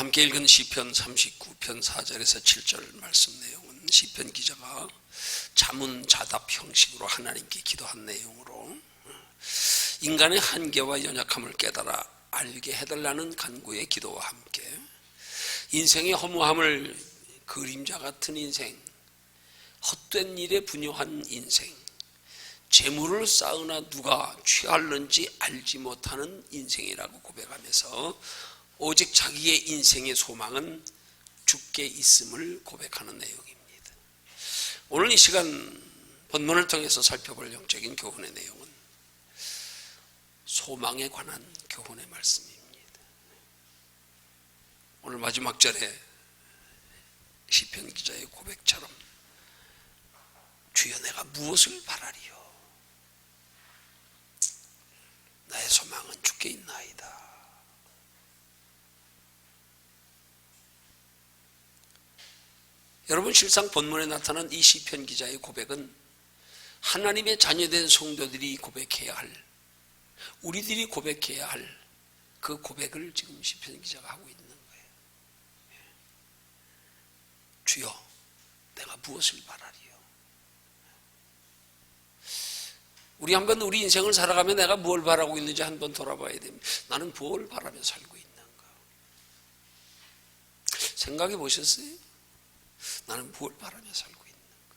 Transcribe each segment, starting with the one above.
함께 읽은 시편 39편 4절에서 7절 말씀 내용은 시편 기자가 자문자답 형식으로 하나님께 기도한 내용으로 인간의 한계와 연약함을 깨달아 알게 해달라는 간구의 기도와 함께 인생의 허무함을 그림자 같은 인생, 헛된 일에 분요한 인생, 재물을 쌓으나 누가 취할는지 알지 못하는 인생이라고 고백하면서 오직 자기의 인생의 소망은 주께 있음을 고백하는 내용입니다. 오늘 이 시간 본문을 통해서 살펴볼 영적인 교훈의 내용은 소망에 관한 교훈의 말씀입니다. 오늘 마지막 절에 시편 기자의 고백처럼 주여 내가 무엇을 바라리요? 나의 소망은 주께 있나이다. 여러분, 실상 본문에 나타난 이 시편 기자의 고백은 하나님의 자녀된 성도들이 고백해야 할, 우리들이 고백해야 할 그 고백을 지금 시편 기자가 하고 있는 거예요. 주여 내가 무엇을 바라리요? 우리 한번 우리 인생을 살아가면 내가 뭘 바라고 있는지 한번 돌아봐야 됩니다. 나는 뭘 바라며 살고 있는가? 생각해 보셨어요? 나는 뭘 바라며 살고 있는가?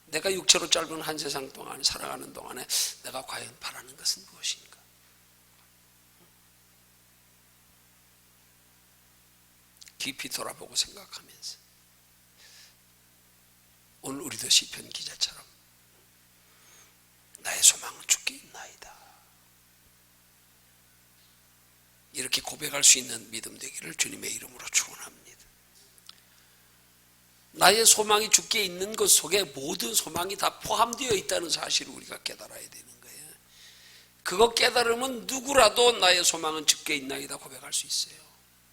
내가 육체로 짧은 한 세상 동안 살아가는 동안에 내가 과연 바라는 것은 무엇인가? 깊이 돌아보고 생각하면서 오늘 우리도 시편 기자처럼 나의 소망은 주께 있나이다, 이렇게 고백할 수 있는 믿음 되기를 주님의 이름으로 축원합니다. 나의 소망이 주께 있는 것 속에 모든 소망이 다 포함되어 있다는 사실을 우리가 깨달아야 되는 거예요. 그거 깨달으면 누구라도 나의 소망은 주께 있나이다 고백할 수 있어요.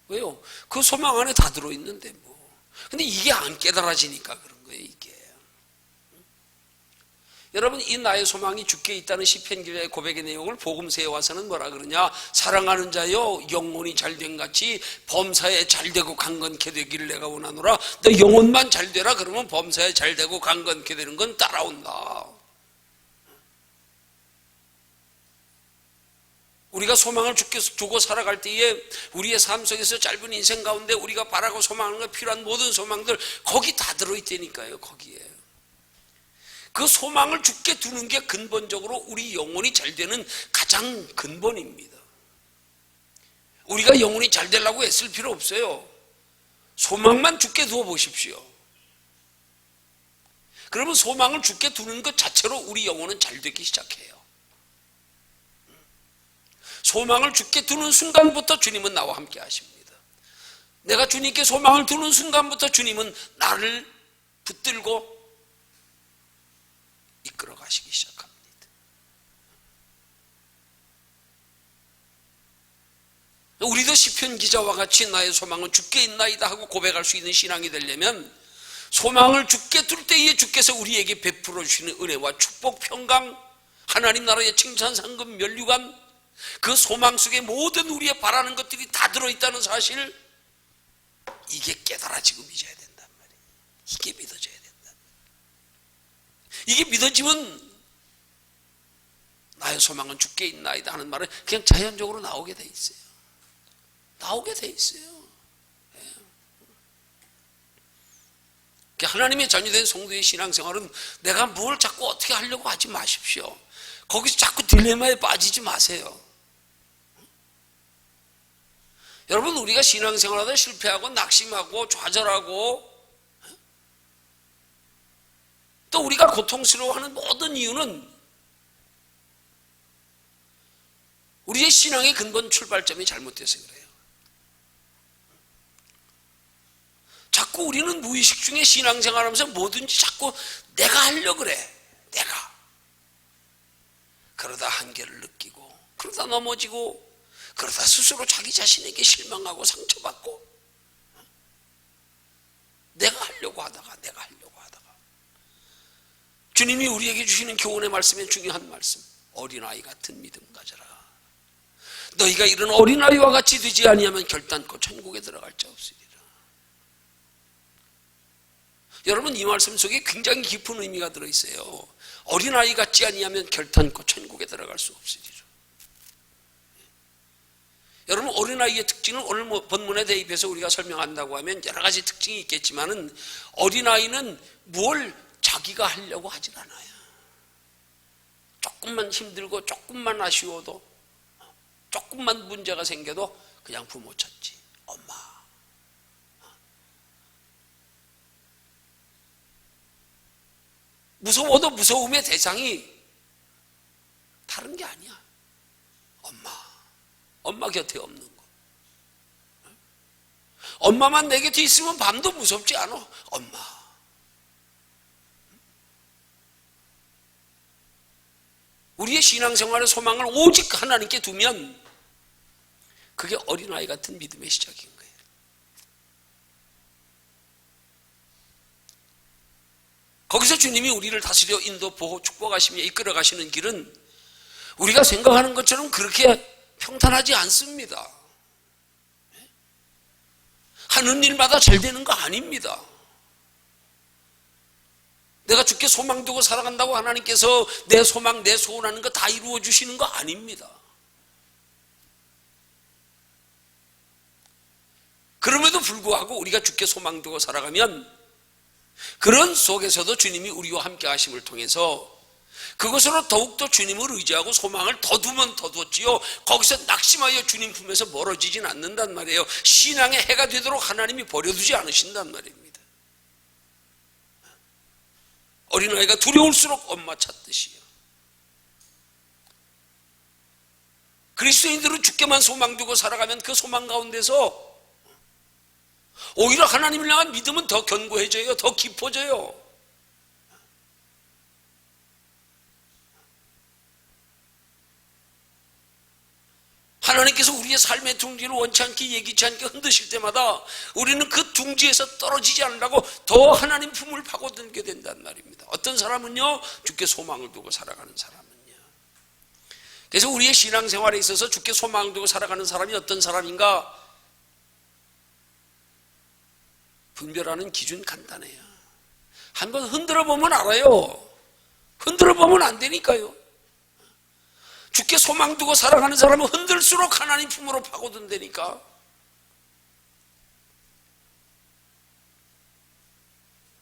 왜요? 그 소망 안에 다 들어있는데 뭐. 근데 이게 안 깨달아지니까 그런 거예요, 이게. 여러분, 이 나의 소망이 주께 있다는 시편 기자의 고백의 내용을 복음서에 와서는 뭐라 그러냐? 사랑하는 자여 영혼이 잘된 같이 범사에 잘되고 강건케 되기를 내가 원하노라. 너 영혼만 잘되라 그러면 범사에 잘되고 강건케 되는 건 따라온다. 우리가 소망을 주께 두고 살아갈 때에 우리의 삶 속에서 짧은 인생 가운데 우리가 바라고 소망하는 것 필요한 모든 소망들 거기 다 들어있다니까요. 거기에 그 소망을 주께 두는 게 근본적으로 우리 영혼이 잘 되는 가장 근본입니다. 우리가 영혼이 잘 되려고 애쓸 필요 없어요. 소망만 주께 두어 보십시오. 그러면 소망을 주께 두는 것 자체로 우리 영혼은 잘 되기 시작해요. 소망을 주께 두는 순간부터 주님은 나와 함께 하십니다. 내가 주님께 소망을 두는 순간부터 주님은 나를 붙들고 이끌어 가시기 시작합니다. 우리도 시편 기자와 같이 나의 소망은 주께 있나이다 하고 고백할 수 있는 신앙이 되려면 소망을 주께 둘 때에 주께서 우리에게 베풀어 주시는 은혜와 축복, 평강, 하나님 나라의 칭찬, 상급, 면류관, 그 소망 속에 모든 우리의 바라는 것들이 다 들어있다는 사실, 이게 깨달아지고 믿어야 된단 말이에요. 이게 믿어져야 된다. 이게 믿어지면 나의 소망은 주께 있나이다 하는 말은 그냥 자연적으로 나오게 돼 있어요. 나오게 돼 있어요. 하나님의 자녀된 성도의 신앙생활은 내가 뭘 자꾸 어떻게 하려고 하지 마십시오. 거기서 자꾸 딜레마에 빠지지 마세요. 여러분, 우리가 신앙생활하다 실패하고 낙심하고 좌절하고 또 우리가 고통스러워하는 모든 이유는 우리의 신앙의 근본 출발점이 잘못돼서 그래요. 자꾸 우리는 무의식 중에 신앙생활하면서 뭐든지 자꾸 내가 하려고 그래. 내가. 그러다 한계를 느끼고, 그러다 넘어지고, 그러다 스스로 자기 자신에게 실망하고 상처받고, 내가 하려고 하다가 주님이 우리에게 주시는 교훈의 말씀의 중요한 말씀, 어린아이 같은 믿음 가져라. 너희가 이런 어린아이와 같이 되지 아니하면 결단코 천국에 들어갈 자 없으리라. 여러분, 이 말씀 속에 굉장히 깊은 의미가 들어있어요. 어린아이 같지 아니하면 결단코 천국에 들어갈 수 없으리라. 여러분, 어린아이의 특징은 오늘 본문에 대입해서 우리가 설명한다고 하면 여러 가지 특징이 있겠지만은, 어린아이는 뭘 자기가 하려고 하질 않아요. 조금만 힘들고 조금만 아쉬워도, 조금만 문제가 생겨도 그냥 부모 찾지. 엄마. 무서워도 무서움의 대상이 다른 게 아니야. 엄마 곁에 없는 거. 엄마만 내 곁에 있으면 밤도 무섭지 않아. 엄마. 우리의 신앙생활의 소망을 오직 하나님께 두면 그게 어린아이 같은 믿음의 시작인 거예요. 거기서 주님이 우리를 다스려 인도, 보호, 축복하시며 이끌어 가시는 길은 우리가 생각하는 것처럼 그렇게 평탄하지 않습니다. 하는 일마다 잘 되는 거 아닙니다. 내가 주께 소망 두고 살아간다고 하나님께서 내 소망, 내 소원하는 거 다 이루어 주시는 거 아닙니다. 그럼에도 불구하고 우리가 주께 소망 두고 살아가면 그런 속에서도 주님이 우리와 함께 하심을 통해서 그것으로 더욱더 주님을 의지하고 소망을 더 두면 더 뒀지요. 거기서 낙심하여 주님 품에서 멀어지진 않는단 말이에요. 신앙의 해가 되도록 하나님이 버려두지 않으신단 말입니다. 어린아이가 두려울수록 엄마 찾듯이요. 그리스도인들은 주께만 소망 두고 살아가면 그 소망 가운데서 오히려 하나님을 향한 믿음은 더 견고해져요. 더 깊어져요. 하나님께서 우리의 삶의 둥지를 원치 않게 예기치 않게 흔드실 때마다 우리는 그 둥지에서 떨어지지 않으려고 더 하나님 품을 파고들게 된단 말입니다. 어떤 사람은요, 주께 소망을 두고 살아가는 사람은요. 그래서 우리의 신앙생활에 있어서 주께 소망을 두고 살아가는 사람이 어떤 사람인가 분별하는 기준 간단해요. 한번 흔들어 보면 알아요. 흔들어 보면 안 되니까요. 주께 소망 두고 살아가는 사람은 흔들수록 하나님 품으로 파고든다니까.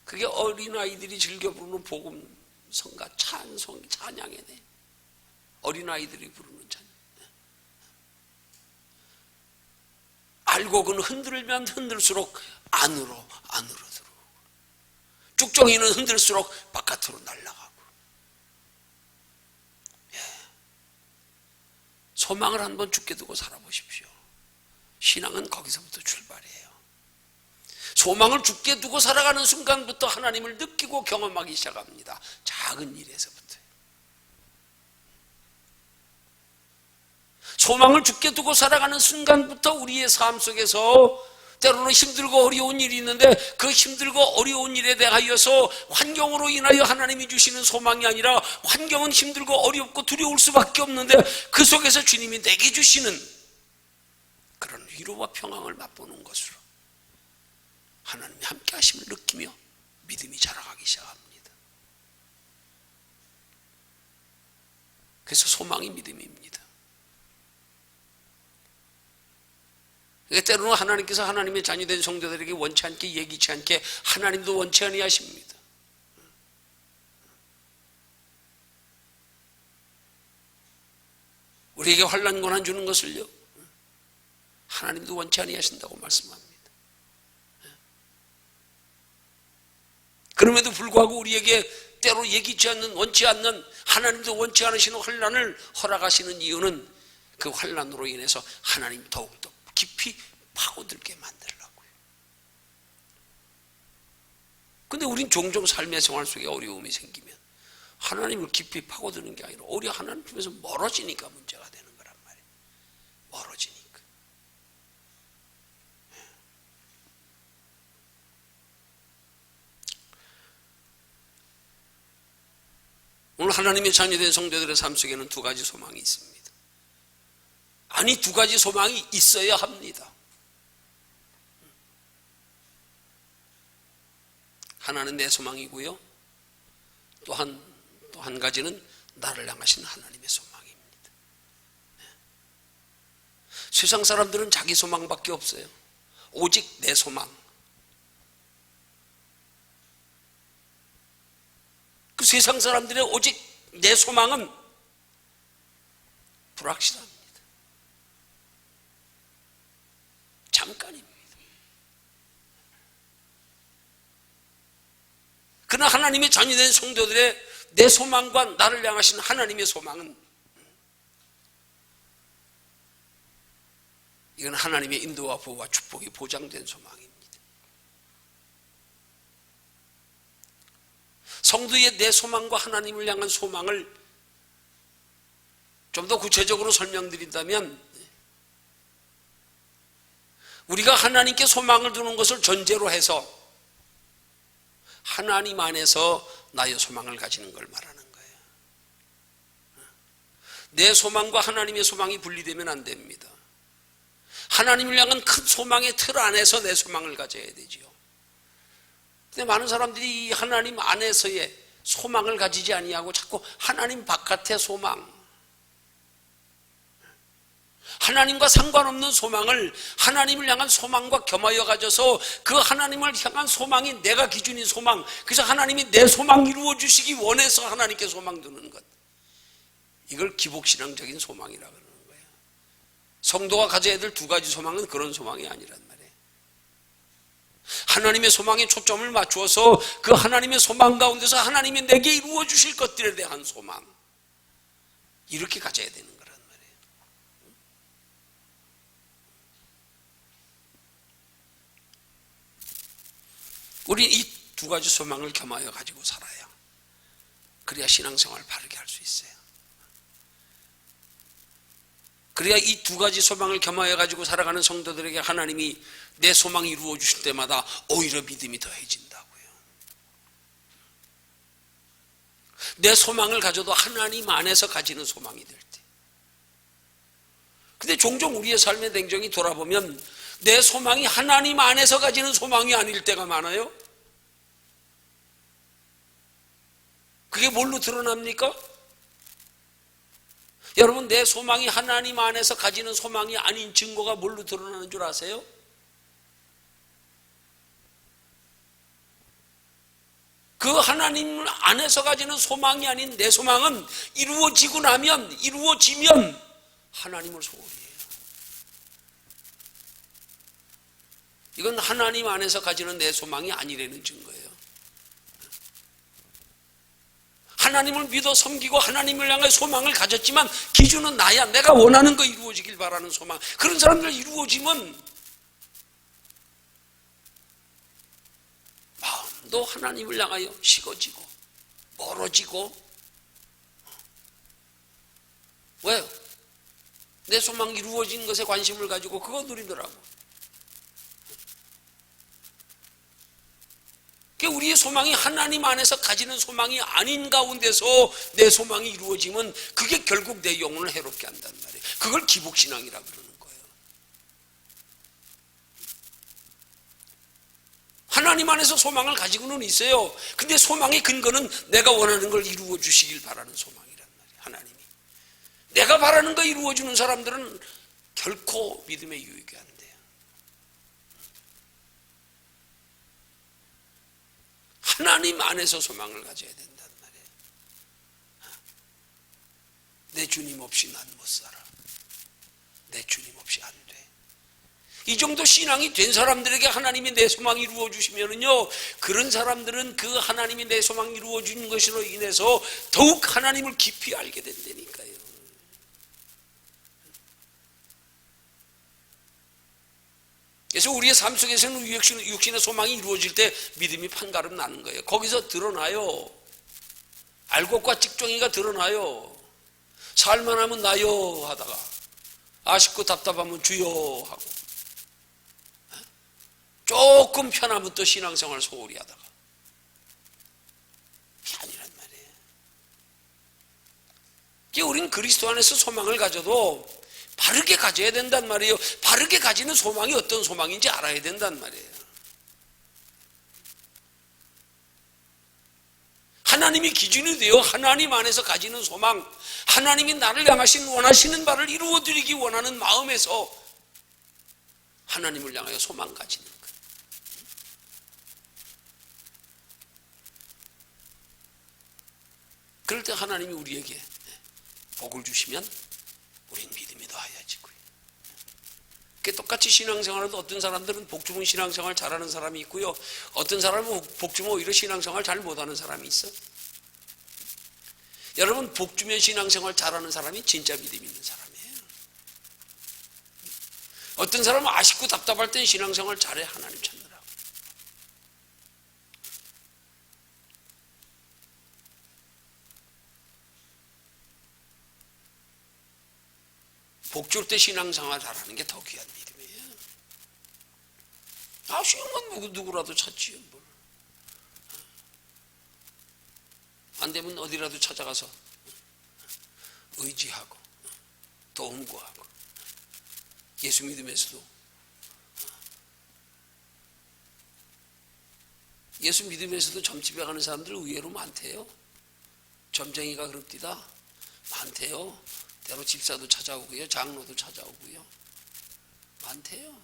그게 어린아이들이 즐겨 부르는 복음성가 찬양이네. 어린아이들이 부르는 찬양. 알고 그는 흔들면 흔들수록 안으로 들어오고, 쭉정이는 흔들수록 바깥으로 날아가고. 소망을 한번 주께 두고 살아보십시오. 신앙은 거기서부터 출발이에요. 소망을 주께 두고 살아가는 순간부터 하나님을 느끼고 경험하기 시작합니다. 작은 일에서부터. 소망을 주께 두고 살아가는 순간부터 우리의 삶 속에서 때로는 힘들고 어려운 일이 있는데 그 힘들고 어려운 일에 대하여서 환경으로 인하여 하나님이 주시는 소망이 아니라 환경은 힘들고 어렵고 두려울 수밖에 없는데 그 속에서 주님이 내게 주시는 그런 위로와 평안을 맛보는 것으로 하나님이 함께 하심을 느끼며 믿음이 자라가기 시작합니다. 그래서 소망이 믿음입니다. 때로는 하나님께서 하나님의 자녀된 성도들에게 원치 않게 예기치 않게 하나님도 원치 아니하십니다. 우리에게 환난 고난 주는 것을요, 하나님도 원치 아니하신다고 말씀합니다. 그럼에도 불구하고 우리에게 때로 예기치 않는, 원치 않는, 하나님도 원치 않으시는 환난을 허락하시는 이유는 그 환난으로 인해서 하나님 더욱더 깊이 파고들게 만들려고요. 근데 우린 종종 삶의 생활 속에 어려움이 생기면 하나님을 깊이 파고드는 게 아니라 오히려 하나님 품에서 멀어지니까 문제가 되는 거란 말이에요. 멀어지니까. 오늘 하나님의 자녀된 성도들의 삶 속에는 두 가지 소망이 있습니다. 아니, 두 가지 소망이 있어야 합니다. 하나는 내 소망이고요, 또 한 가지는 나를 향하신 하나님의 소망입니다. 세상 사람들은 자기 소망밖에 없어요. 오직 내 소망. 그 세상 사람들의 오직 내 소망은 불확실합니다. 잠깐입니다. 그러나 하나님의 자녀된 성도들의 내 소망과 나를 향하신 하나님의 소망은, 이건 하나님의 인도와 보호와 축복이 보장된 소망입니다. 성도의 내 소망과 하나님을 향한 소망을 좀 더 구체적으로 설명드린다면, 우리가 하나님께 소망을 두는 것을 전제로 해서 하나님 안에서 나의 소망을 가지는 걸 말하는 거예요. 내 소망과 하나님의 소망이 분리되면 안 됩니다. 하나님을 향한 큰 소망의 틀 안에서 내 소망을 가져야 되지요. 근데 많은 사람들이 이 하나님 안에서의 소망을 가지지 아니하고 자꾸 하나님 바깥의 소망, 하나님과 상관없는 소망을 하나님을 향한 소망과 겸하여 가져서 그 하나님을 향한 소망이 내가 기준인 소망, 그래서 하나님이 내 소망 이루어 주시기 원해서 하나님께 소망 두는 것, 이걸 기복신앙적인 소망이라고 그러는 거예요. 성도가 가져야 될 두 가지 소망은 그런 소망이 아니란 말이에요. 하나님의 소망에 초점을 맞추어서 그 하나님의 소망 가운데서 하나님이 내게 이루어 주실 것들에 대한 소망, 이렇게 가져야 되는 거란 말이에요. 우리는 이 두 가지 소망을 겸하여 가지고 살아야, 그래야 신앙생활을 바르게 할 수 있어요. 그래야 이 두 가지 소망을 겸하여 가지고 살아가는 성도들에게 하나님이 내 소망이 이루어 주실 때마다 오히려 믿음이 더해진다고요. 내 소망을 가져도 하나님 안에서 가지는 소망이 될 때. 근데 종종 우리의 삶의 냉정히 돌아보면 내 소망이 하나님 안에서 가지는 소망이 아닐 때가 많아요. 그게 뭘로 드러납니까? 여러분, 내 소망이 하나님 안에서 가지는 소망이 아닌 증거가 뭘로 드러나는 줄 아세요? 그 하나님 안에서 가지는 소망이 아닌 내 소망은 이루어지면 하나님을 소홀히 해요. 이건 하나님 안에서 가지는 내 소망이 아니라는 증거예요. 하나님을 믿어 섬기고 하나님을 향해 소망을 가졌지만 기준은 나야. 내가 원하는 거 이루어지길 바라는 소망. 그런 사람들 이루어지면 마음도 하나님을 향하여 식어지고 멀어지고. 왜요? 내 소망 이루어진 것에 관심을 가지고 그거 누리더라고. 우리의 소망이 하나님 안에서 가지는 소망이 아닌 가운데서 내 소망이 이루어지면 그게 결국 내 영혼을 해롭게 한단 말이에요. 그걸 기복신앙이라고 그러는 거예요. 하나님 안에서 소망을 가지고는 있어요. 근데 소망의 근거는 내가 원하는 걸 이루어 주시길 바라는 소망이란 말이에요. 하나님이. 내가 바라는 거 이루어 주는 사람들은 결코 믿음의 유익이 안 돼요. 하나님 안에서 소망을 가져야 된단 말이에요. 내 주님 없이 난 못 살아. 내 주님 없이 안 돼. 이 정도 신앙이 된 사람들에게 하나님이 내 소망 이루어 주시면은요, 그런 사람들은 그 하나님이 내 소망 이루어 주는 것으로 인해서 더욱 하나님을 깊이 알게 된다니까요. 그래서 우리의 삶 속에서는 육신의 소망이 이루어질 때 믿음이 판가름 나는 거예요. 거기서 드러나요. 알곡과 찍종이가 드러나요. 살만 하면 나요 하다가 아쉽고 답답하면 주여 하고, 조금 편하면 또 신앙생활 소홀히 하다가. 그게 아니란 말이에요. 우리는 그리스도 안에서 소망을 가져도 바르게 가져야 된단 말이에요. 바르게 가지는 소망이 어떤 소망인지 알아야 된단 말이에요. 하나님이 기준이 되어 하나님 안에서 가지는 소망, 하나님이 나를 향하신 원하시는 바를 이루어드리기 원하는 마음에서 하나님을 향하여 소망 가지는 거예요. 그럴 때 하나님이 우리에게 복을 주시면 우린 믿음이 더하여지고요. 똑같이 신앙생활도 어떤 사람들은 복 주면 신앙생활 잘하는 사람이 있고요, 어떤 사람은 복 주면 오히려 신앙생활 잘 못하는 사람이 있어. 여러분, 복 주면 신앙생활 잘하는 사람이 진짜 믿음 있는 사람이에요. 어떤 사람은 아쉽고 답답할 땐 신앙생활 잘해, 하나님 찾느라고. 복 줄 때 신앙생활 잘하는 게 더 귀한 믿음이에요. 아쉬운 건 누구라도 찾지요. 뭘. 안 되면 어디라도 찾아가서 의지하고 도움 구하고. 예수 믿음에서도 점집에 가는 사람들 의외로 많대요. 점쟁이가 그럽디다. 많대요. 때로 집사도 찾아오고요, 장로도 찾아오고요, 많대요.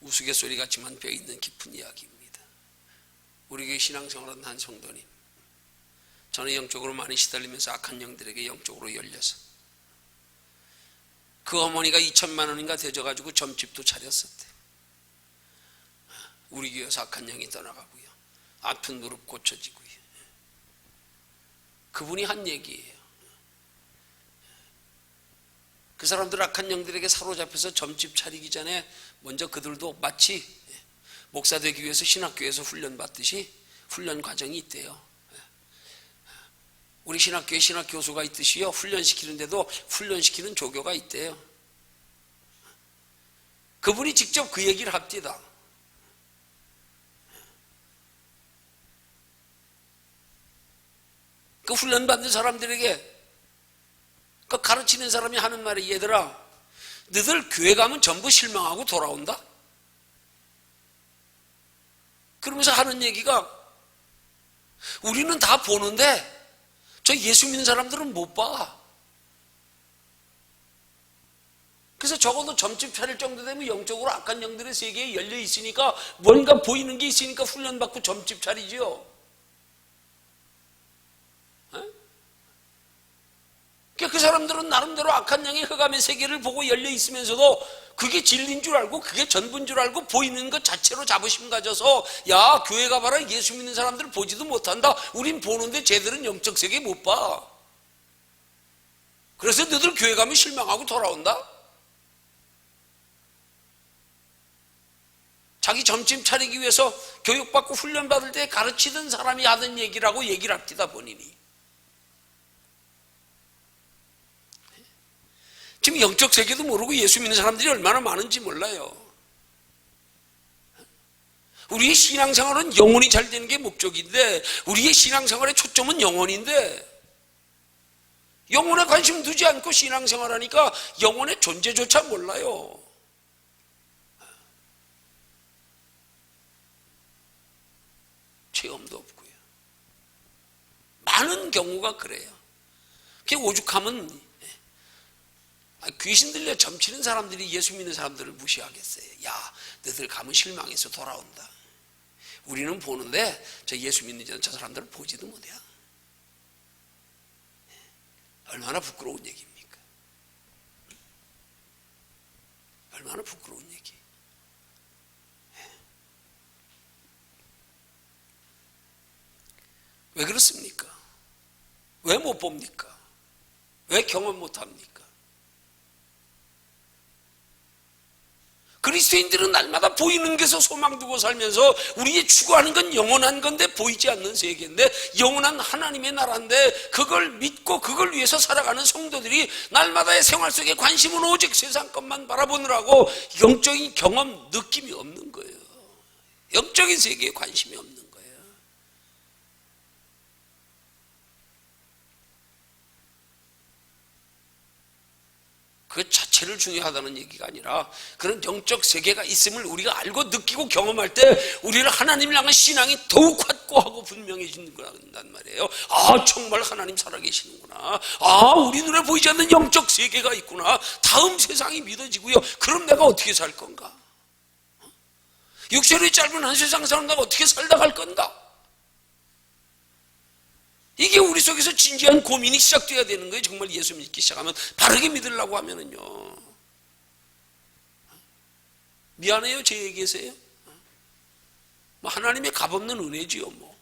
우스갯소리 같지만 뼈 있는 깊은 이야기입니다. 우리 교회 신앙생활하는 한 성도님, 저는 영적으로 많이 시달리면서 악한 영들에게 영적으로 열려서 그 어머니가 2천만 원인가 되져가지고 점집도 차렸었대. 우리 교회에서 악한 영이 떠나가고요, 아픈 무릎 고쳐지고요. 그분이 한 얘기예요. 그 사람들 악한 영들에게 사로잡혀서 점집 차리기 전에 먼저 그들도 마치 목사 되기 위해서 신학교에서 훈련받듯이 훈련 과정이 있대요. 우리 신학교에 신학교수가 있듯이요, 훈련시키는데도 훈련시키는 조교가 있대요. 그분이 직접 그 얘기를 합디다. 그 훈련받는 사람들에게 그 가르치는 사람이 하는 말이, 얘들아, 너희들 교회 가면 전부 실망하고 돌아온다? 그러면서 하는 얘기가, 우리는 다 보는데 저 예수 믿는 사람들은 못 봐. 그래서 적어도 점집 차릴 정도 되면 영적으로 악한 영들의 세계에 열려 있으니까, 뭔가 보이는 게 있으니까 훈련받고 점집 차리지요. 그 사람들은 나름대로 악한 영의 흑암의 세계를 보고 열려 있으면서도 그게 진리인 줄 알고, 그게 전부인 줄 알고, 보이는 것 자체로 자부심 가져서, 야, 교회 가봐라, 예수 믿는 사람들 보지도 못한다. 우린 보는데 쟤들은 영적 세계 못 봐. 그래서 너희들 교회 가면 실망하고 돌아온다? 자기 점집 차리기 위해서 교육받고 훈련받을 때 가르치던 사람이 하던 얘기라고 얘기를 합디다, 본인이. 지금 영적 세계도 모르고 예수 믿는 사람들이 얼마나 많은지 몰라요. 우리의 신앙생활은 영혼이 잘 되는 게 목적인데, 우리의 신앙생활의 초점은 영혼인데, 영혼에 관심 두지 않고 신앙생활하니까 영혼의 존재조차 몰라요. 체험도 없고요. 많은 경우가 그래요. 그게 오죽하면 귀신 들려 점치는 사람들이 예수 믿는 사람들을 무시하겠어요. 야, 너희들 가면 실망해서 돌아온다. 우리는 보는데 저 예수 믿는 저 사람들을 보지도 못해요. 얼마나 부끄러운 얘기입니까? 얼마나 부끄러운 얘기. 왜 그렇습니까? 왜 못 봅니까? 왜 경험 못 합니까? 그리스도인들은 날마다 보이는 것에서 소망 두고 살면서, 우리의 추구하는 건 영원한 건데 보이지 않는 세계인데, 영원한 하나님의 나라인데, 그걸 믿고 그걸 위해서 살아가는 성도들이 날마다의 생활 속에 관심은 오직 세상 것만 바라보느라고 영적인 경험, 느낌이 없는 거예요. 영적인 세계에 관심이 없는 거예요. 그 자체를 중요하다는 얘기가 아니라 그런 영적 세계가 있음을 우리가 알고 느끼고 경험할 때 우리를 하나님을 향한 신앙이 더욱 확고하고 분명해지는 거란 말이에요. 아, 정말 하나님 살아계시는구나. 아, 우리 눈에 보이지 않는 영적 세계가 있구나. 다음 세상이 믿어지고요. 그럼 내가 어떻게 살 건가? 육체의 짧은 한 세상 내가 어떻게 살다 갈 건가? 이게 우리 속에서 진지한 고민이 시작돼야 되는 거예요. 정말 예수 믿기 시작하면, 바르게 믿으려고 하면은요. 미안해요, 제 얘기에서요. 뭐 하나님의 값없는 은혜지요, 뭐.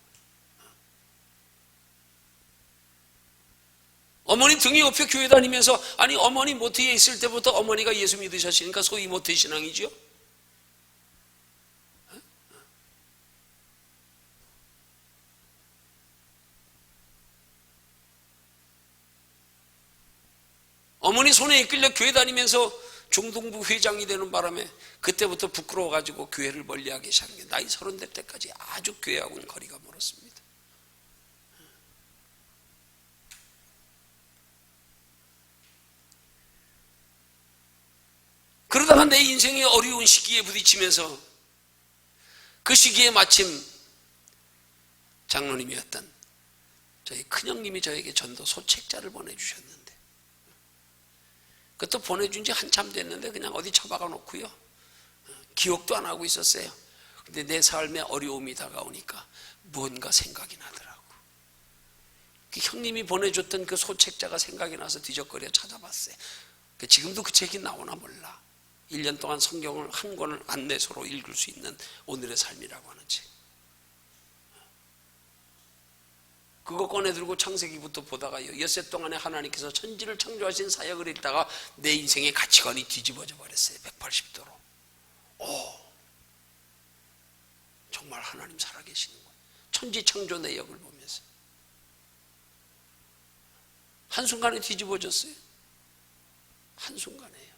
어머니 등이 옆에 교회 다니면서, 아니 어머니 모태에 있을 때부터 어머니가 예수 믿으셨으니까 소위 모태 신앙이죠. 어머니 손에 이끌려 교회 다니면서 중동부 회장이 되는 바람에 그때부터 부끄러워가지고 교회를 멀리하기 시작한 게 나이 30대 때까지 아주 교회하고는 거리가 멀었습니다. 그러다가 내 인생의 어려운 시기에 부딪히면서 그 시기에 마침 장로님이었던 저희 큰형님이 저에게 전도 소책자를 보내주셨는데, 그것도 보내준 지 한참 됐는데 그냥 어디 처박아 놓고요. 기억도 안 하고 있었어요. 근데 내 삶에 어려움이 다가오니까 뭔가 생각이 나더라고. 그 형님이 보내줬던 그 소책자가 생각이 나서 뒤적거려 찾아봤어요. 지금도 그 책이 나오나 몰라. 1년 동안 성경을 한 권을 안내서로 읽을 수 있는 오늘의 삶이라고 하는 책. 그거 꺼내들고 창세기부터 보다가요, 엿새 동안에 하나님께서 천지를 창조하신 사역을 읽다가 내 인생의 가치관이 뒤집어져 버렸어요. 180도로. 정말 하나님 살아계시는구나. 천지 창조 내역을 보면서 한순간에 뒤집어졌어요. 한순간에요.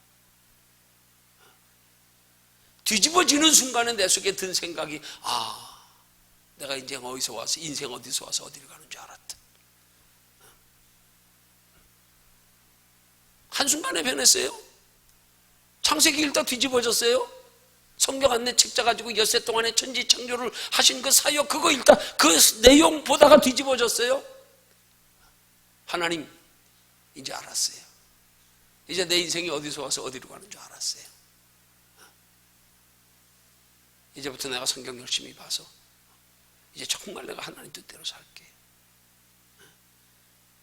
뒤집어지는 순간에 내 속에 든 생각이, 내가 인생 어디서 와서 어디를 가는 줄 알았다. 한순간에 변했어요. 창세기 읽다 뒤집어졌어요. 성경 안내 책자 가지고 엿새 동안에 천지 창조를 하신 그 사역, 그거 읽다 그 내용 보다가 뒤집어졌어요. 하나님, 이제 알았어요. 이제 내 인생이 어디서 와서 어디로 가는 줄 알았어요. 이제부터 내가 성경 열심히 봐서 이제 정말 내가 하나님 뜻대로 살게.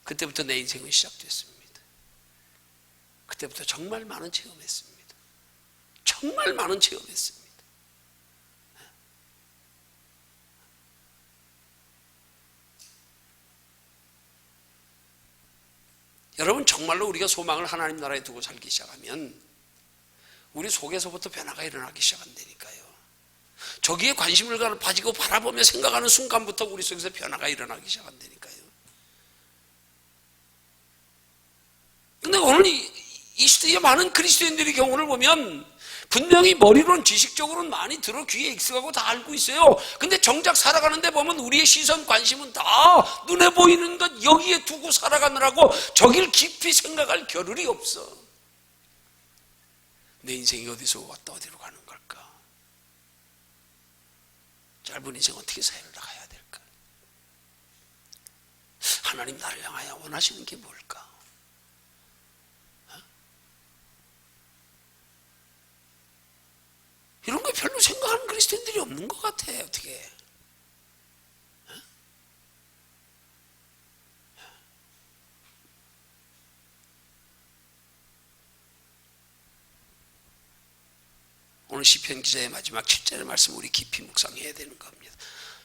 그때부터 내 인생은 시작됐습니다. 그때부터 정말 많은 체험했습니다. 정말 많은 체험했습니다. 여러분, 정말로 우리가 소망을 하나님 나라에 두고 살기 시작하면 우리 속에서부터 변화가 일어나기 시작한다니까요. 저기에 관심을 가지고 바라보며 생각하는 순간부터 우리 속에서 변화가 일어나기 시작한다니까요. 근데 오늘 이 시대의 많은 그리스도인들의 경우를 보면 분명히 머리로는 지식적으로는 많이 들어 귀에 익숙하고 다 알고 있어요. 근데 정작 살아가는데 보면 우리의 시선 관심은 다 눈에 보이는 것 여기에 두고 살아가느라고 저길 깊이 생각할 겨를이 없어. 내 인생이 어디서 왔다 어디로 가는 걸까? 짧은 인생 어떻게 살아야 될까? 하나님 나를 향하여 원하시는 게 뭘까? 이런 거 별로 생각하는 그리스도인들이 없는 것 같아. 어떻게? 오늘 시편 기자의 마지막 7절의 말씀 우리 깊이 묵상해야 되는 겁니다.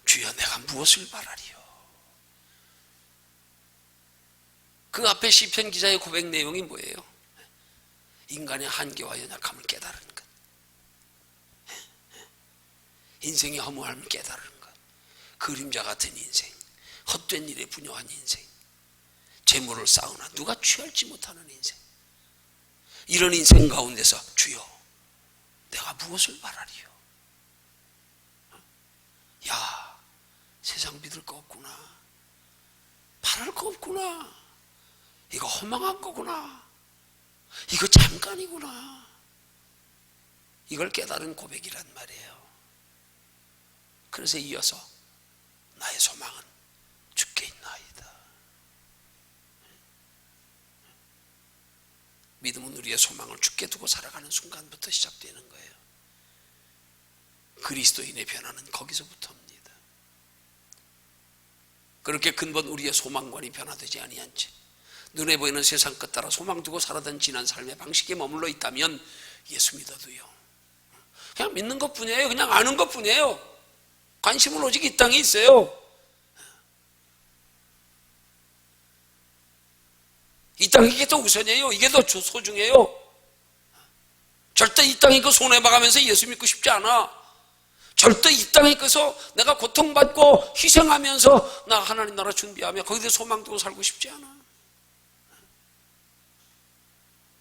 주여, 내가 무엇을 바라리요? 그 앞에 시편 기자의 고백 내용이 뭐예요? 인간의 한계와 연약함을 깨달은 것, 인생의 허무함을 깨달은 것, 그림자 같은 인생, 헛된 일에 분요한 인생, 재물을 쌓으나 누가 취할지 못하는 인생, 이런 인생 가운데서 주여, 내가 무엇을 바라리요? 야, 세상 믿을 거 없구나. 바랄 거 없구나. 이거 허망한 거구나. 이거 잠깐이구나. 이걸 깨달은 고백이란 말이에요. 그래서 이어서 나의 소망은 주께 있나이다. 믿음은 우리의 소망을 주께 두고 살아가는 순간부터 시작되는 거예요. 그리스도인의 변화는 거기서부터입니다. 그렇게 근본 우리의 소망관이 변화되지 아니한지 눈에 보이는 세상 끝 따라 소망 두고 살아던 지난 삶의 방식에 머물러 있다면 예수 믿어도요, 그냥 믿는 것뿐이에요. 그냥 아는 것뿐이에요. 관심은 오직 이 땅에 있어요. 이 땅이 이게 더 우선이에요. 이게 더 소중해요. 절대 이 땅이 그 손해봐가면서 예수 믿고 싶지 않아. 절대 이 땅에 있어서 내가 고통받고 희생하면서 나 하나님 나라 준비하며 거기서 소망 두고 살고 싶지 않아.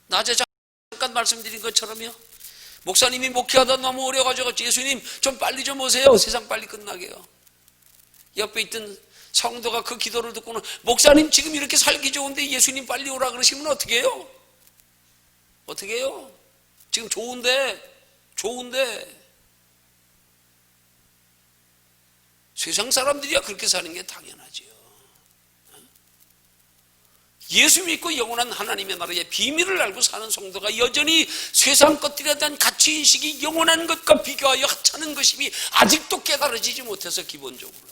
낮에 잠깐 말씀드린 것처럼요, 목사님이 목회하다 너무 어려가지고 예수님 좀 빨리 좀 오세요. 세상 빨리 끝나게요. 옆에 있던 성도가 그 기도를 듣고는 목사님 지금 이렇게 살기 좋은데 예수님 빨리 오라 그러시면 어떻게 해요? 어떻게 해요? 지금 좋은데 세상 사람들이야 그렇게 사는 게 당연하지요. 예수 믿고 영원한 하나님의 나라의 비밀을 알고 사는 성도가 여전히 세상 것들에 대한 가치인식이 영원한 것과 비교하여 하찮은 것임이 아직도 깨달아지지 못해서 기본적으로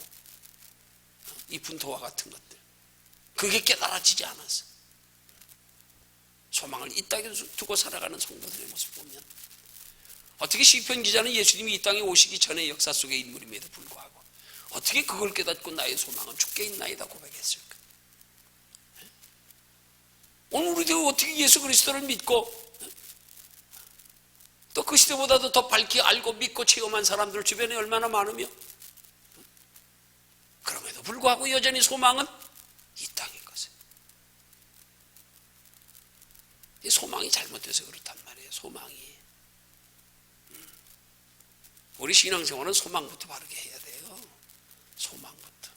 이 분토와 같은 것들, 그게 깨달아지지 않았어. 소망을 이 땅에 두고 살아가는 성도들의 모습 보면 어떻게 시편 기자는 예수님이 이 땅에 오시기 전에 역사 속의 인물임에도 불구하고 어떻게 그걸 깨닫고 나의 소망은 주께 있나이다 고백했을까? 오늘 우리도 어떻게 예수 그리스도를 믿고 또 그 시대보다도 더 밝게 알고 믿고 체험한 사람들 주변에 얼마나 많으며, 그럼에도 불구하고 여전히 소망은 이 땅인 것에, 이 소망이 잘못돼서 그렇단 말이에요. 소망이. 우리 신앙생활은 소망부터 바르게 해야 돼요. 소망부터.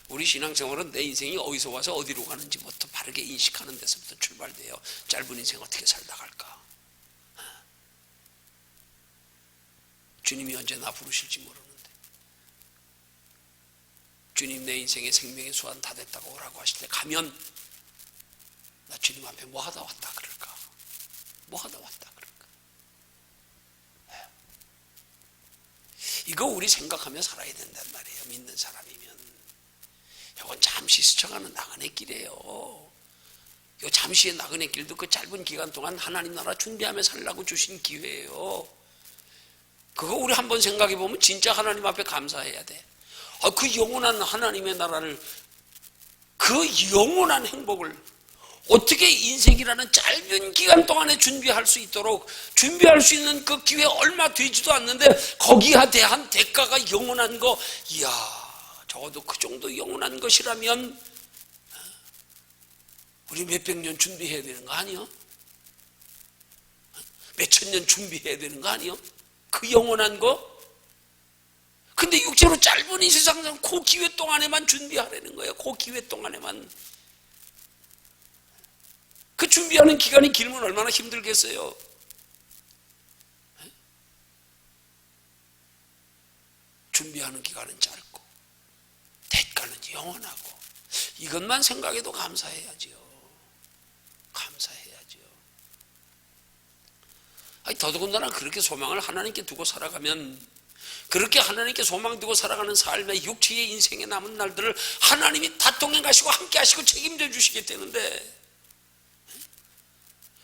우리 신앙생활은 내 인생이 어디서 와서 어디로 가는지부터 바르게 인식하는 데서부터 출발돼요. 짧은 인생 어떻게 살다 갈까? 주님이 언제 나 부르실지 모르는데 주님 내 인생의 생명의 수완 다 됐다고 오라고 하실 때 가면 나 주님 앞에 뭐 하다 왔다 그럴까? 뭐 하다 왔다 그럴까? 이거 우리 생각하며 살아야 된단 말이에요. 믿는 사람이면. 이건 잠시 스쳐가는 나그네 길이에요. 요 잠시의 나그네 길도 그 짧은 기간 동안 하나님 나라 준비하며 살라고 주신 기회예요. 그거 우리 한번 생각해 보면 진짜 하나님 앞에 감사해야 돼. 그 영원한 하나님의 나라를, 그 영원한 행복을 어떻게 인생이라는 짧은 기간 동안에 준비할 수 있도록, 준비할 수 있는 그 기회 얼마 되지도 않는데 거기에 대한 대가가 영원한 거, 이야, 적어도 그 정도 영원한 것이라면 우리 몇백 년 준비해야 되는 거 아니요? 몇천 년 준비해야 되는 거 아니요? 그 영원한 거? 근데 육체로 짧은 이 세상에서 그 기회 동안에만 준비하라는 거예요. 그 기회 동안에만. 그 준비하는 기간이 길면 얼마나 힘들겠어요. 준비하는 기간은 짧고 대가는 영원하고, 이것만 생각해도 감사해야지요. 감사해야지요. 더더군다나 그렇게 소망을 하나님께 두고 살아가면, 그렇게 하나님께 소망 두고 살아가는 삶의 육체의 인생에 남은 날들을 하나님이 다 동행 가시고 함께 하시고 책임져 주시게 되는데,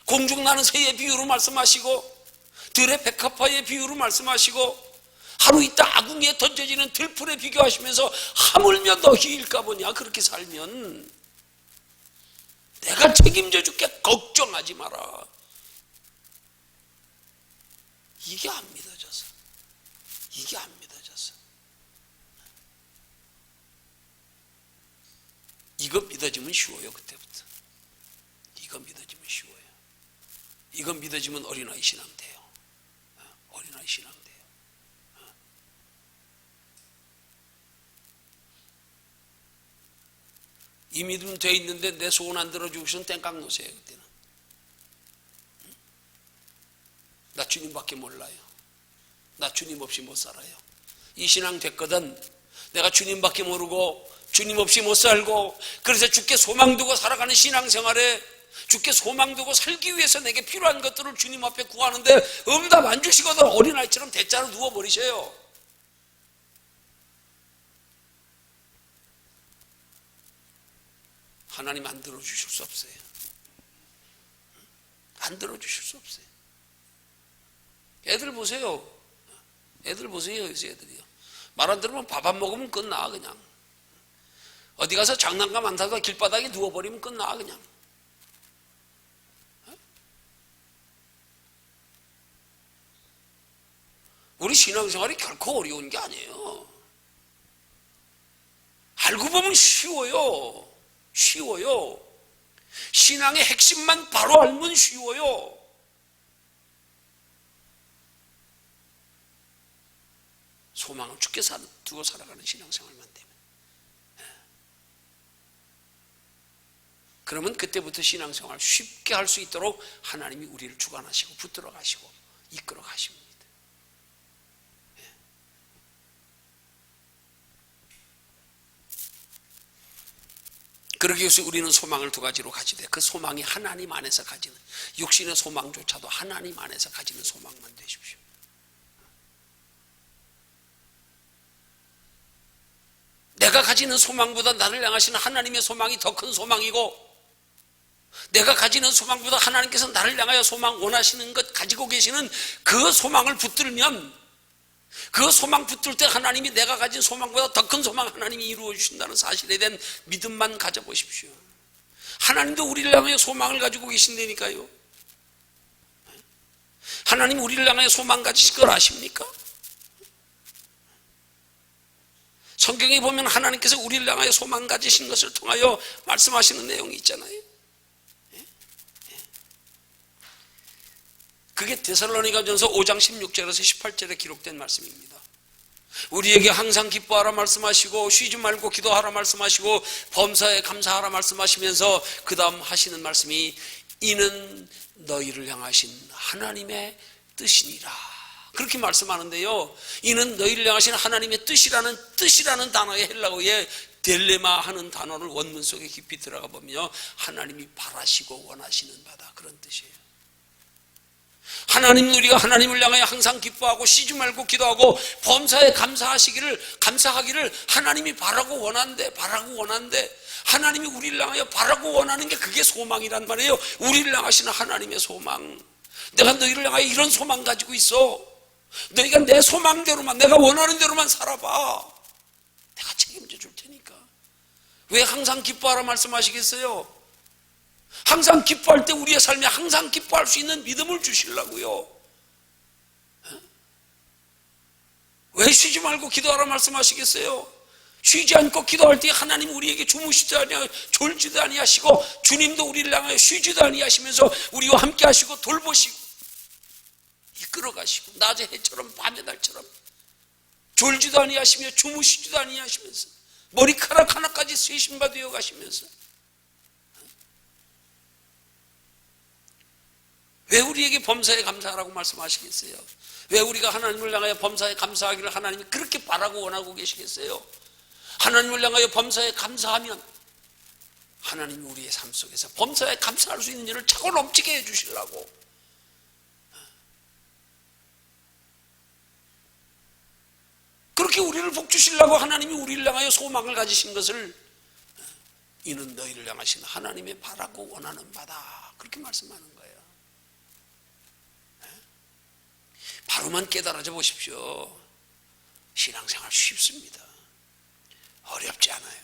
공중 나는 새의 비유로 말씀하시고 들의 백합화의 비유로 말씀하시고 하루 있다 아궁이에 던져지는 들풀에 비교하시면서 하물며 너희일까 보냐. 그렇게 살면 내가 책임져 줄게, 걱정하지 마라. 이게 안 믿어져서, 이게 안 믿어져서. 이거 믿어지면 쉬워요. 그때부터 이거 믿어지면 쉬워요. 이거 믿어지면 어린아이 신앙 돼요. 어린아이 신앙 돼요. 이 믿음 돼 있는데 내 소원 안 들어주시면 땡깡 놓으세요. 그때는 나 주님밖에 몰라요. 나 주님 없이 못 살아요. 이 신앙 됐거든. 내가 주님밖에 모르고 주님 없이 못 살고, 그래서 주께 소망 두고 살아가는 신앙생활에 주께 소망 두고 살기 위해서 내게 필요한 것들을 주님 앞에 구하는데 응답 안 주시거든 어린아이처럼 대자로 누워버리셔요. 하나님 안 들어주실 수 없어요. 안 들어주실 수 없어요. 애들 보세요. 애들 보세요. 요새 애들이요. 말 안 들으면 밥 안 먹으면 끝나. 그냥 어디 가서 장난감 안 타고 길바닥에 누워버리면 끝나. 그냥 우리 신앙생활이 결코 어려운 게 아니에요. 알고 보면 쉬워요. 쉬워요. 신앙의 핵심만 바로 알면 쉬워요. 소망을 주께 두고 살아가는 신앙생활만 되면, 그러면 그때부터 신앙생활 쉽게 할 수 있도록 하나님이 우리를 주관하시고 붙들어 가시고 이끌어 가십니다. 그러기 위해서 우리는 소망을 두 가지로 가지되, 그 소망이 하나님 안에서 가지는, 육신의 소망조차도 하나님 안에서 가지는 소망만 되십시오. 내가 가지는 소망보다 나를 향하시는 하나님의 소망이 더 큰 소망이고, 내가 가지는 소망보다 하나님께서 나를 향하여 소망 원하시는 것 가지고 계시는 그 소망을 붙들면, 그 소망 붙들 때 하나님이 내가 가진 소망보다 더 큰 소망 하나님이 이루어 주신다는 사실에 대한 믿음만 가져보십시오. 하나님도 우리를 향하여 소망을 가지고 계신다니까요. 하나님 우리를 향하여 소망 가지실 걸 아십니까? 성경에 보면 하나님께서 우리를 향하여 소망 가지신 것을 통하여 말씀하시는 내용이 있잖아요. 그게 데살로니가전서 5장 16절에서 18절에 기록된 말씀입니다. 우리에게 항상 기뻐하라 말씀하시고 쉬지 말고 기도하라 말씀하시고 범사에 감사하라 말씀하시면서 그 다음 하시는 말씀이 이는 너희를 향하신 하나님의 뜻이니라. 그렇게 말씀하는데요, 이는 너희를 향하신 하나님의 뜻이라는 단어의 헬라어에 델레마 하는 단어를 원문 속에 깊이 들어가 보면 하나님이 바라시고 원하시는 바다, 그런 뜻이에요. 하나님, 우리가 하나님을 향하여 항상 기뻐하고 쉬지 말고 기도하고 범사에 감사하기를 하나님이 바라고 원한대. 하나님이 우리를 향하여 바라고 원하는 게 그게 소망이란 말이에요. 우리를 향하시는 하나님의 소망. 내가 너희를 향하여 이런 소망 가지고 있어. 너희가 내 소망대로만, 내가 원하는 대로만 살아봐. 내가 책임져 줄 테니까. 왜 항상 기뻐하라 말씀하시겠어요? 항상 기뻐할 때 우리의 삶에 항상 기뻐할 수 있는 믿음을 주시려고요. 왜 쉬지 말고 기도하라 말씀하시겠어요? 쉬지 않고 기도할 때 하나님 우리에게 주무시지도 아니하고 졸지도 아니하시고, 주님도 우리를 향하여 쉬지도 아니하시면서 우리와 함께 하시고 돌보시고 이끌어 가시고, 낮의 해처럼 밤의 달처럼 졸지도 아니하시며 주무시지도 아니하시면서 머리카락 하나까지 쇄신바 되어 가시면서, 왜 우리에게 범사에 감사하라고 말씀하시겠어요? 왜 우리가 하나님을 향하여 범사에 감사하기를 하나님이 그렇게 바라고 원하고 계시겠어요? 하나님을 향하여 범사에 감사하면 하나님이 우리의 삶 속에서 범사에 감사할 수 있는 일을 차고 넘치게 해주시려고, 그렇게 우리를 복주시려고 하나님이 우리를 향하여 소망을 가지신 것을 이는 너희를 향하신 하나님의 바라고 원하는 바다, 그렇게 말씀하는 거예요. 바로만 깨달아져 보십시오. 신앙생활 쉽습니다. 어렵지 않아요.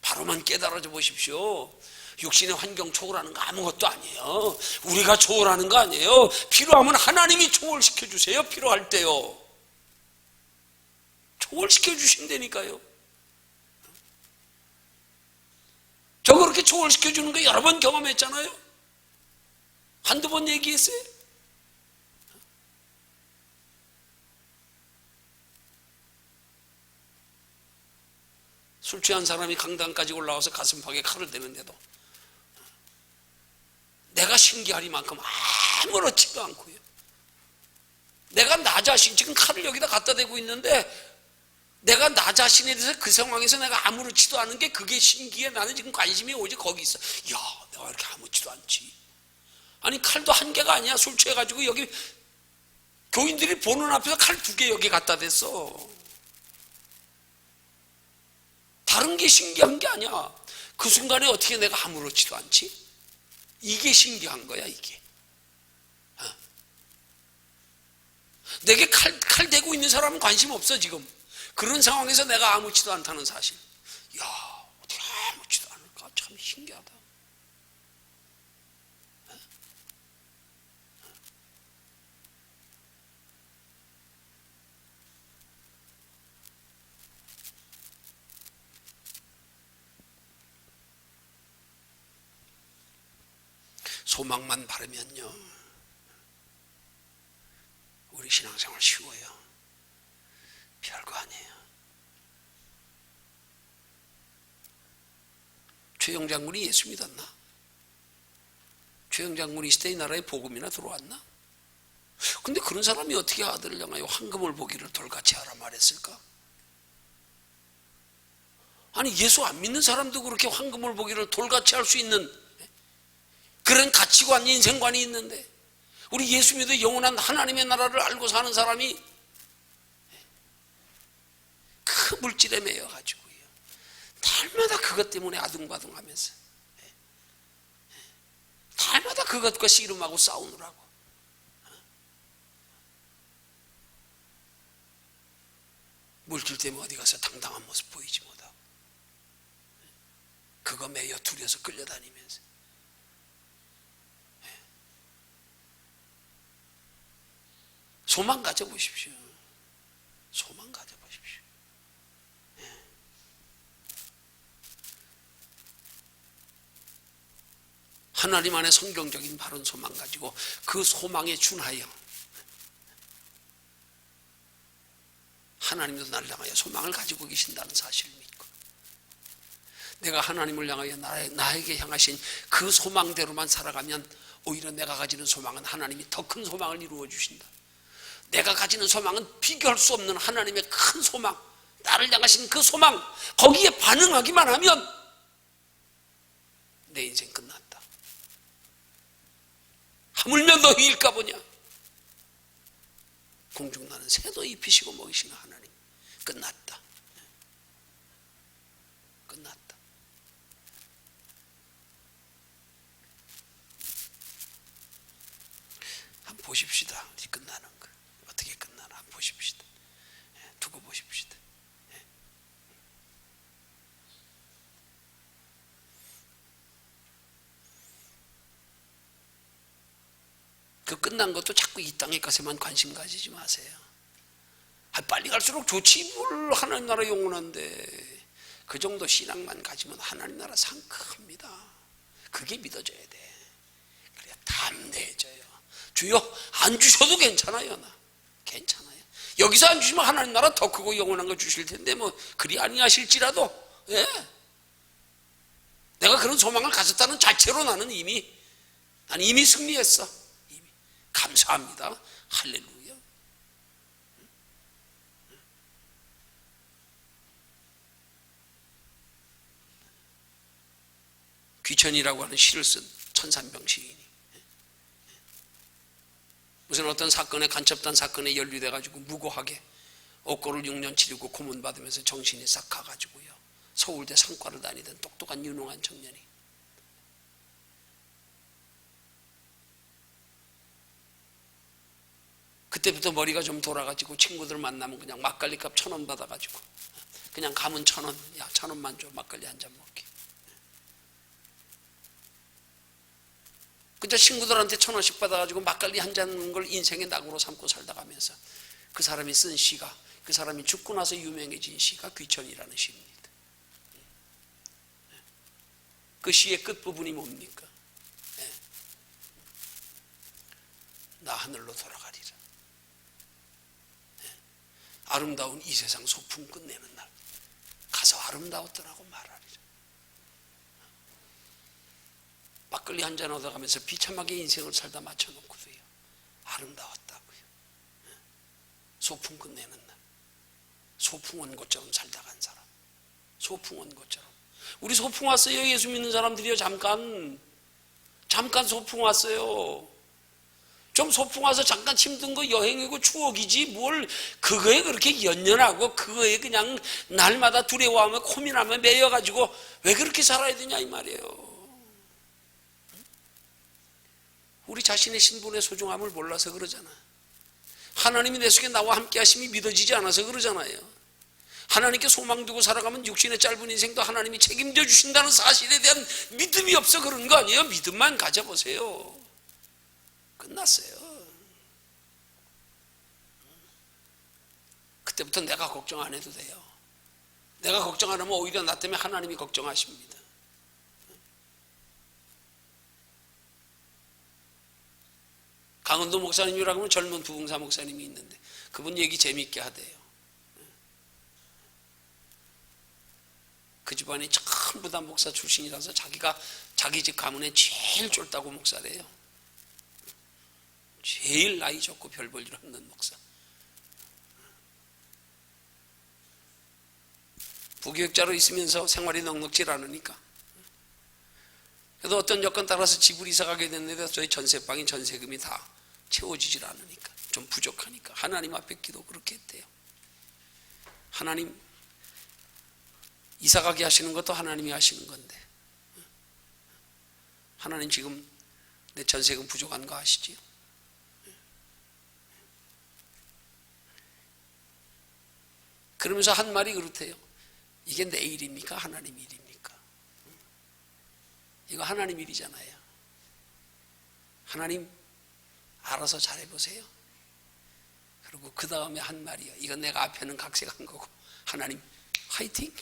바로만 깨달아져 보십시오. 육신의 환경 초월하는 거 아무것도 아니에요. 우리가 초월하는 거 아니에요. 필요하면 하나님이 초월시켜 주세요. 필요할 때요. 초월시켜 주신다니까요. 저 그렇게 초월시켜 주는 거 여러 번 경험했잖아요. 한두 번 얘기했어요. 술 취한 사람이 강당까지 올라와서 가슴팍에 칼을 대는데도 내가 신기하리만큼 아무렇지도 않고요. 내가 나 자신, 지금 칼을 여기다 갖다 대고 있는데 내가 나 자신에 대해서 그 상황에서 내가 아무렇지도 않은 게 그게 신기해. 나는 지금 관심이 오직 거기 있어. 야, 내가 이렇게 아무렇지도 않지. 아니, 칼도 한 개가 아니야. 술 취해가지고 여기 교인들이 보는 앞에서 칼 2개 여기 갖다 댔어. 다른 게 신기한 게 아니야. 그 순간에 어떻게 내가 아무렇지도 않지? 이게 신기한 거야, 이게. 내게 칼 대고 있는 사람은 관심 없어, 지금. 그런 상황에서 내가 아무렇지도 않다는 사실. 야, 어떻게 아무렇지도 않을까? 참 신기하다. 소망만 바르면요, 우리 신앙생활 쉬워요. 별거 아니에요. 최영 장군이 예수 믿었나? 최영 장군이 있을 때 이 나라에 복음이나 들어왔나? 근데 그런 사람이 어떻게 아들을 향하여 황금을 보기를 돌같이 하라 말했을까? 아니, 예수 안 믿는 사람도 그렇게 황금을 보기를 돌같이 할 수 있는 그런 가치관, 인생관이 있는데, 우리 예수 믿어 영원한 하나님의 나라를 알고 사는 사람이 그 물질에 매여가지고요, 날마다 그것 때문에 아둥바둥하면서, 날마다 그것과 씨름하고 싸우느라고. 물질 때문에 어디 가서 당당한 모습 보이지 못하고, 그거 매여 두려서 끌려다니면서. 소망 가져보십시오. 소망 가져보십시오. 하나님 안에 성경적인 바른 소망 가지고 그 소망에 준하여 하나님도 나를 향하여 소망을 가지고 계신다는 사실을 믿고, 내가 하나님을 향하여 나에게 향하신 그 소망대로만 살아가면 오히려 내가 가지는 소망은 하나님이 더 큰 소망을 이루어 주신다. 내가 가지는 소망은 비교할 수 없는 하나님의 큰 소망, 나를 향하신 그 소망, 거기에 반응하기만 하면 내 인생 끝났다. 하물며 너희일까 보냐. 공중나는 새도 입히시고 먹이시는 하나님. 끝났다. 끝났다. 한번 보십시다. 끝나는 거 어떻게 끝나나 한번 보십시다. 두고 보십시다. 그 끝난 것도 자꾸 이 땅의 것에만 관심 가지지 마세요. 빨리 갈수록 좋지, 뭘 하나님 나라 영원한데. 그 정도 신앙만 가지면 하나님 나라 상큼합니다. 그게 믿어져야 돼. 그래야 담대해져요. 주여, 안 주셔도 괜찮아요. 나 괜찮아요. 여기서 안 주시면 하나님 나라 더 크고 영원한 거 주실 텐데 뭐 그리 아니하실지라도, 예. 내가 그런 소망을 가졌다는 자체로 나는 이미 승리했어. 이미. 감사합니다. 할렐루야. 귀천이라고 하는 시를 쓴 천산병 시인이 무슨 어떤 사건에, 간첩단 사건에 연루돼 가지고 무고하게 옥고를 6년 치르고 고문 받으면서 정신이 싹 가가지고요, 서울대 상과를 다니던 똑똑한 유능한 청년이 그때부터 머리가 좀 돌아가지고 친구들 만나면 그냥 막걸리값 1,000원 받아가지고 그냥 가면 1,000원, 야 1,000원만 줘, 막걸리 한 잔 먹게. 그저 친구들한테 1,000원씩 받아가지고 막걸리 한 잔 걸 인생의 낙으로 삼고 살다 가면서 그 사람이 쓴 시가, 그 사람이 죽고 나서 유명해진 시가 귀천이라는 시입니다. 그 시의 끝부분이 뭡니까? 나 하늘로 돌아가리라. 아름다운 이 세상 소풍 끝내는 날 가서 아름다웠더라고 말하리라. 막걸리 한잔 얻어가면서 비참하게 인생을 살다 맞춰놓고도요, 아름다웠다고요. 소풍 끝내는 날. 소풍 온 것처럼 살다 간 사람. 소풍 온 것처럼. 우리 소풍 왔어요. 예수 믿는 사람들이요. 잠깐 소풍 왔어요. 좀 소풍 와서 잠깐 힘든 거 여행이고 추억이지 뭘 그거에 그렇게 연연하고 그거에 그냥 날마다 두려워하며 고민하며 매여가지고 왜 그렇게 살아야 되냐 이 말이에요. 우리 자신의 신분의 소중함을 몰라서 그러잖아. 하나님이 내 속에 나와 함께 하심이 믿어지지 않아서 그러잖아요. 하나님께 소망 두고 살아가면 육신의 짧은 인생도 하나님이 책임져 주신다는 사실에 대한 믿음이 없어 그런 거 아니에요? 믿음만 가져보세요. 끝났어요. 그때부터 내가 걱정 안 해도 돼요. 내가 걱정 안 하면 오히려 나 때문에 하나님이 걱정하십니다. 강원도 목사님이라고 하면 젊은 부흥사 목사님이 있는데 그분 얘기 재미있게 하대요. 그 집안이 전부 다 목사 출신이라서 자기가 자기 집 가문에 제일 쫄다고 목사래요. 제일 나이 적고 별 볼 일 없는 목사. 부교육자로 있으면서 생활이 넉넉지 않으니까. 그래도 어떤 여건 따라서 집을 이사 가게 됐는데 저희 전세방이 전세금이 다 채워지질 않으니까 좀 부족하니까 하나님 앞에 기도 그렇게 했대요. 하나님 이사 가게 하시는 것도 하나님이 하시는 건데 하나님 지금 내 전세금 부족한 거 아시지요? 그러면서 한 말이 그렇대요. 이게 내 일입니까? 하나님 일입니까? 이거 하나님 일이잖아요. 하나님 알아서 잘해보세요. 그리고 그 다음에 한 말이요. 이건 내가 앞에는 각색한 거고 하나님 화이팅!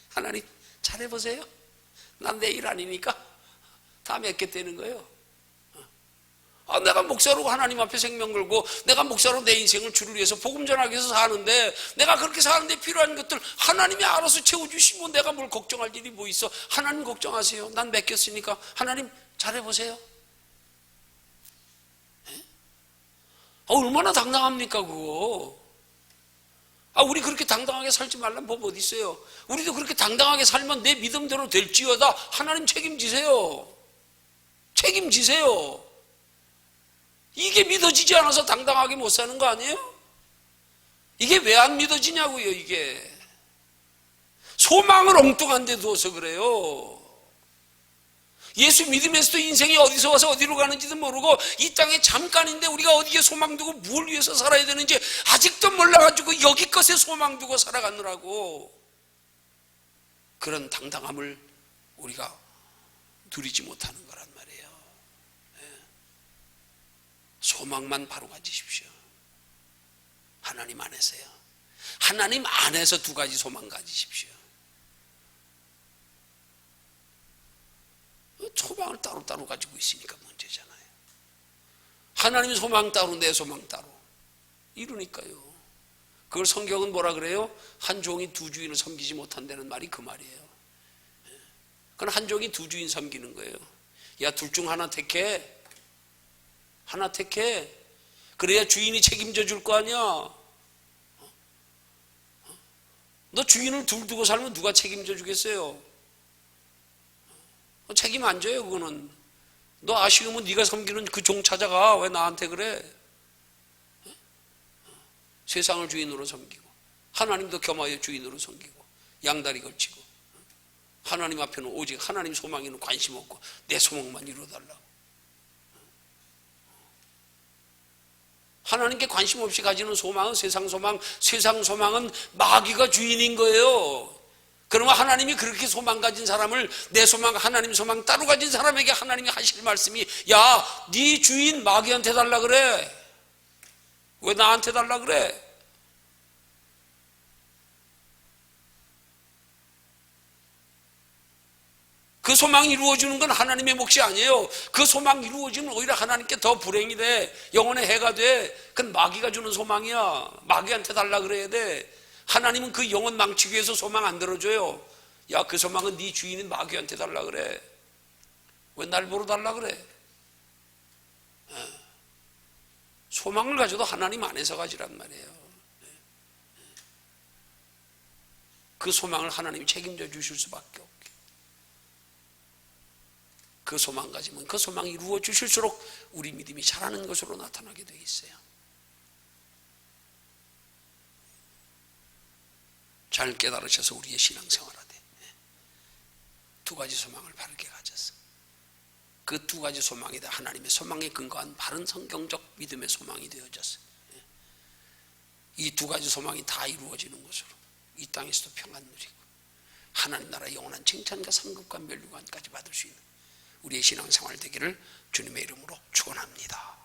하나님 잘해보세요. 난 내 일 아니니까 다 맺겠다는 거예요. 내가 목사로 하나님 앞에 생명 걸고 내가 목사로 내 인생을 주를 위해서 복음 전하기 위해서 사는데 내가 그렇게 사는데 필요한 것들 하나님이 알아서 채워주시면 내가 뭘 걱정할 일이 뭐 있어. 하나님 걱정하세요. 난 맡겼으니까 하나님 잘해보세요. 얼마나 당당합니까 그거. 우리 그렇게 당당하게 살지 말란 법 어디 있어요. 우리도 그렇게 당당하게 살면 내 믿음대로 될지어다. 하나님 책임지세요. 책임지세요. 이게 믿어지지 않아서 당당하게 못 사는 거 아니에요? 이게 왜 안 믿어지냐고요. 이게 소망을 엉뚱한 데 두어서 그래요. 예수 믿으면서도 인생이 어디서 와서 어디로 가는지도 모르고 이 땅에 잠깐인데 우리가 어디에 소망 두고 뭘 위해서 살아야 되는지 아직도 몰라가지고 여기 것에 소망 두고 살아가느라고 그런 당당함을 우리가 누리지 못하는 거란 말이에요. 소망만 바로 가지십시오. 하나님 안에서요. 하나님 안에서 두 가지 소망 가지십시오. 소망을 따로따로 가지고 있으니까 문제잖아요. 하나님 소망 따로 내 소망 따로 이러니까요. 그걸 성경은 뭐라 그래요? 한 종이 두 주인을 섬기지 못한다는 말이 그 말이에요. 그건 한 종이 두 주인 섬기는 거예요. 야, 둘 중 하나 택해. 하나 택해. 그래야 주인이 책임져 줄 거 아니야. 너 주인을 둘 두고 살면 누가 책임져 주겠어요? 책임 안 져요. 그거는 너 아쉬우면 네가 섬기는 그 종 찾아가. 왜 나한테 그래? 세상을 주인으로 섬기고 하나님도 겸하여 주인으로 섬기고 양다리 걸치고 하나님 앞에는 오직 하나님 소망에는 관심 없고 내 소망만 이루어달라고. 하나님께 관심 없이 가지는 소망은 세상 소망은 마귀가 주인인 거예요. 그러면 하나님이 그렇게 소망 가진 사람을 내 소망, 하나님 소망 따로 가진 사람에게 하나님이 하실 말씀이 야, 네 주인 마귀한테 달라 그래. 왜 나한테 달라 그래? 그 소망이 이루어지는 건 하나님의 몫이 아니에요. 그 소망 이루어지면 오히려 하나님께 더 불행이 돼. 영혼의 해가 돼. 그건 마귀가 주는 소망이야. 마귀한테 달라 그래야 돼. 하나님은 그 영혼 망치기 위해서 소망 안 들어줘요. 야, 그 소망은 네 주인인 마귀한테 달라 그래. 왜 날 보러 달라 그래? 소망을 가져도 하나님 안에서 가지란 말이에요. 그 소망을 하나님이 책임져 주실 수밖에 없게. 그 소망 가지면 그 소망이 이루어 주실수록 우리 믿음이 자라는 것으로 나타나게 되어 있어요. 잘 깨달으셔서 우리의 신앙생활하되 두 가지 소망을 바르게 가졌어. 그 두 가지 소망이 하나님의 소망에 근거한 바른 성경적 믿음의 소망이 되어졌어. 이 두 가지 소망이 다 이루어지는 것으로 이 땅에서도 평안 누리고 하나님 나라 영원한 칭찬과 상급과 면류관까지 받을 수 있는 우리의 신앙생활 되기를 주님의 이름으로 축원합니다.